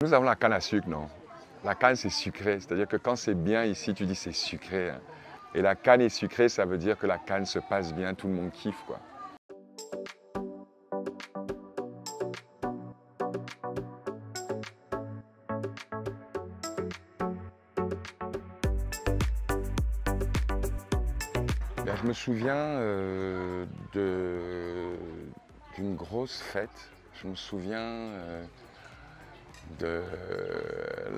Nous avons la canne à sucre, non? La canne, c'est sucré. C'est-à-dire que quand c'est bien ici, tu dis c'est sucré. Hein. Et la canne est sucrée, ça veut dire que la canne se passe bien, tout le monde kiffe, quoi. Ben, je me souviens d'une grosse fête. Je me souviens de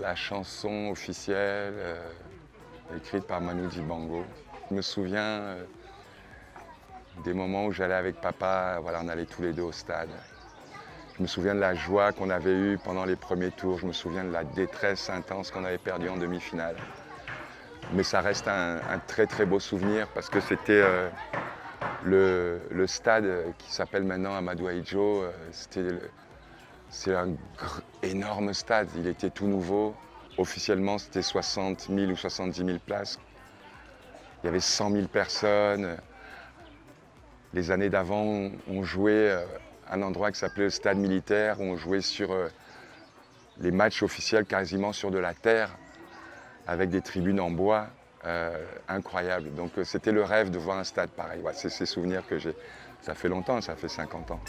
la chanson officielle écrite par Manu Dibango. Je me souviens des moments où j'allais avec papa, voilà, on allait tous les deux au stade. Je me souviens de la joie qu'on avait eue pendant les premiers tours. Je me souviens de la détresse intense qu'on avait perdue en demi-finale. Mais ça reste un très très beau souvenir parce que c'était le stade qui s'appelle maintenant Amadou Ahidjo. C'est un énorme stade, il était tout nouveau. Officiellement, c'était 60 000 ou 70 000 places. Il y avait 100 000 personnes. Les années d'avant, on jouait à un endroit qui s'appelait le stade militaire, où on jouait sur les matchs officiels quasiment sur de la terre, avec des tribunes en bois incroyables. Donc c'était le rêve de voir un stade pareil. Ouais, c'est ces souvenirs que j'ai. Ça fait longtemps, ça fait 50 ans.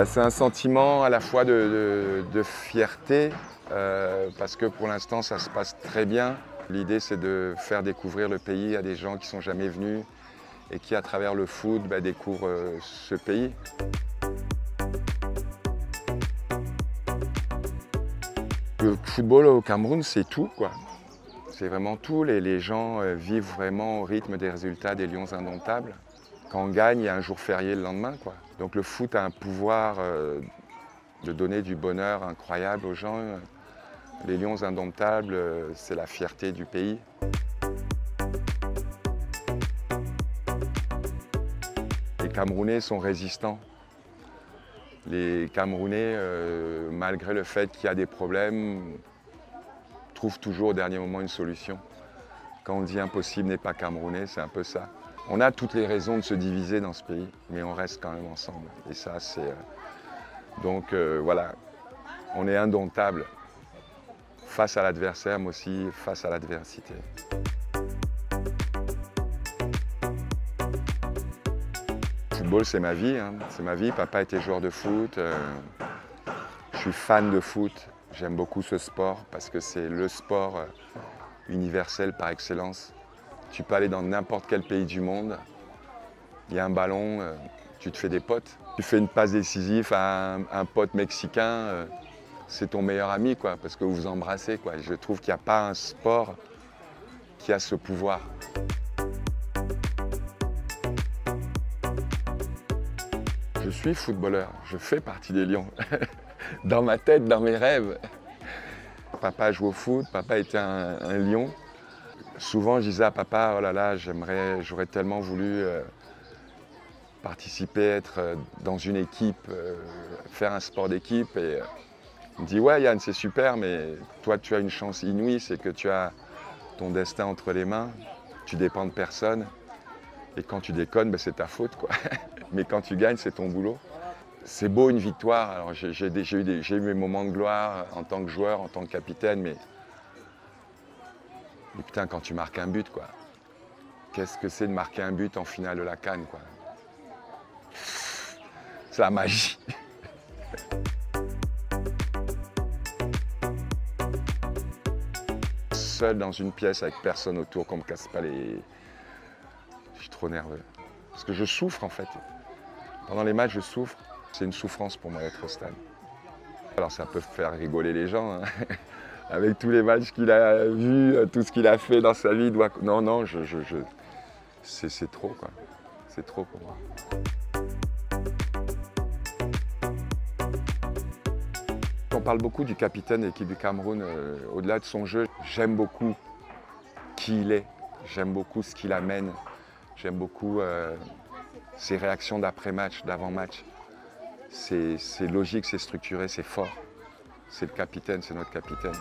C'est un sentiment à la fois de fierté, parce que pour l'instant ça se passe très bien. L'idée c'est de faire découvrir le pays à des gens qui ne sont jamais venus et qui à travers le foot découvrent ce pays. Le football au Cameroun c'est tout, quoi. C'est vraiment tout. Les gens vivent vraiment au rythme des résultats des Lions indomptables. Quand on gagne, il y a un jour férié le lendemain, quoi. Donc le foot a un pouvoir de donner du bonheur incroyable aux gens. Les Lions indomptables, c'est la fierté du pays. Les Camerounais sont résistants. Les Camerounais, malgré le fait qu'il y a des problèmes, trouvent toujours au dernier moment une solution. Quand on dit impossible n'est pas camerounais, c'est un peu ça. On a toutes les raisons de se diviser dans ce pays, mais on reste quand même ensemble. Et ça, c'est... Donc voilà, on est indomptable face à l'adversaire, mais aussi face à l'adversité. Le football, c'est ma vie, hein. C'est ma vie. Papa était joueur de foot. Je suis fan de foot. J'aime beaucoup ce sport parce que c'est le sport universel par excellence. Tu peux aller dans n'importe quel pays du monde, il y a un ballon, tu te fais des potes. Tu fais une passe décisive à un pote mexicain, c'est ton meilleur ami, quoi, parce que vous vous embrassez, quoi. Je trouve qu'il n'y a pas un sport qui a ce pouvoir. Je suis footballeur, je fais partie des Lions. Dans ma tête, dans mes rêves. Papa joue au foot, papa était un lion. Souvent, je disais à papa, oh là là, j'aurais tellement voulu participer, être dans une équipe, faire un sport d'équipe. Et il me dit, ouais Yann, c'est super, mais toi, tu as une chance inouïe, c'est que tu as ton destin entre les mains, tu dépends de personne. Et quand tu déconnes, c'est ta faute, quoi. Mais quand tu gagnes, c'est ton boulot. C'est beau une victoire. Alors j'ai eu mes moments de gloire en tant que joueur, en tant que capitaine, mais putain, quand tu marques un but, quoi. Qu'est-ce que c'est de marquer un but en finale de la CAN, quoi. C'est la magie. Seul dans une pièce avec personne autour, qu'on me casse pas les... Je suis trop nerveux. Parce que je souffre, en fait. Pendant les matchs, je souffre. C'est une souffrance pour moi d'être au stade. Alors ça peut faire rigoler les gens, hein. Avec tous les matchs qu'il a vus, tout ce qu'il a fait dans sa vie. Non, c'est trop, quoi. C'est trop pour moi. On parle beaucoup du capitaine de l'équipe du Cameroun. Au-delà de son jeu, j'aime beaucoup qui il est. J'aime beaucoup ce qu'il amène. J'aime beaucoup ses réactions d'après-match, d'avant-match. C'est logique, c'est structuré, c'est fort. C'est le capitaine, c'est notre capitaine.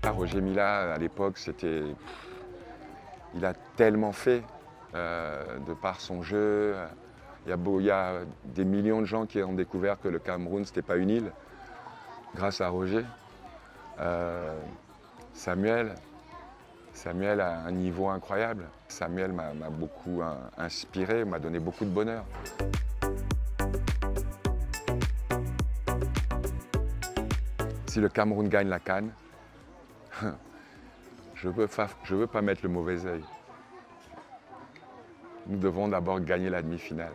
Roger Mila, à l'époque, il a tellement fait. de par son jeu. Il y a des millions de gens qui ont découvert que le Cameroun, ce n'était pas une île, grâce à Roger. Samuel a un niveau incroyable. Samuel m'a beaucoup inspiré, m'a donné beaucoup de bonheur. Si le Cameroun gagne la CAN, je ne veux pas mettre le mauvais œil. Nous devons d'abord gagner la demi-finale.